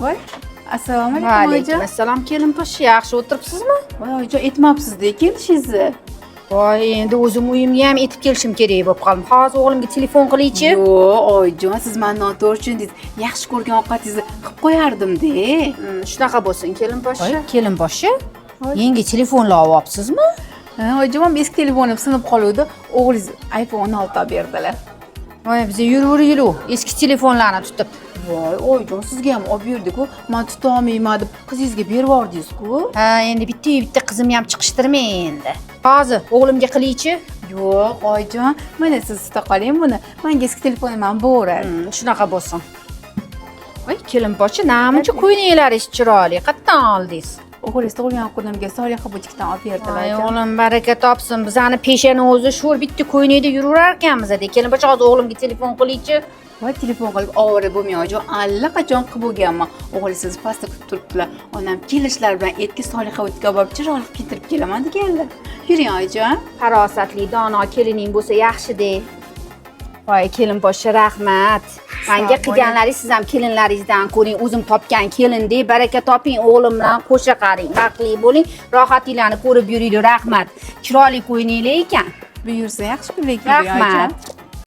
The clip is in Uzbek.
Voy, assalomu Va alaykum alaykum oyijon. assalom kelinposhsha, yaxshi o'tiribsizmi? Voy oyijon, aytmabsiz-da kelishingizni. Voy, endi o'zim uyimga ham etib kelishim kerak bo'lib qoldim. Hozir o'g'limga telefon qilay-chi. Yo'q, oyijon, siz mendan noto'g'ri tushundingiz. Yaxshi ko'rgan ovqatingizni qilib qo'yardim-da. Shunaqa bo'lsin kelinposhsha. Voy. Kelinposhsha? Yangi telefonlar olyapsizmi? Ha, oyijon, men eski telefonim sinib qoluvdi. O'g'lingiz iPhone 6 olib berdilar. Voy, biz yuraver, eski telefonlarni tutib. Voy, oyijon, sizga ham olib berdik-ku. Men tuta olmayman deb qizingizga berib yubordingiz-ku. Ha, endi bitta qizim ham chiqishtirma endi. Hozir o'g'limga qilay-chi. Yo'q, oyijon, mana siz tuta qoling buni. Menga eski telefonim ham bor. Shunaqa bo'lsin. Voy, kelinposhsha, namuncha ko'ylaklaringiz chiroyli. Qayerdan oldingiz? O'g'lingiz tug'ilgan kunimga Soliha butikdan olib berdilar. Ay o'g'lim baraka topsin. Bizani peshana o'zi sho'r bitta ko'ynakda yuraverar ekanmiz-da. Kelinposhsha hozir o'g'limga telefon qilay-chi. Voy, telefon qilib ovora bo'lmang oyijon. Allaqachon qilib bo'lganman. O'g'lingiz sizni pastda kutib turibdilar. Onam kelishlar bilan etga Soliha butikka borib chiroyli keltirib kelaman deganlar. Yuring oyijon. Farosatli, dono kelining bo'lsa yaxshi-de. Voy, kelinposhsha, rahmat. Menga qilganlaringiz siz ham kelinlaringizdan ko'ring. O'zim topgan kelindek, baraka toping, o'g'lim bilan qo'sha qaring. Baxtli bo'ling, rohatinglarni ko'rib yuringlar. Rahmat. Chiroyli ko'ynaklar ekan. Buyursa yaxshi kunlar Rahmat.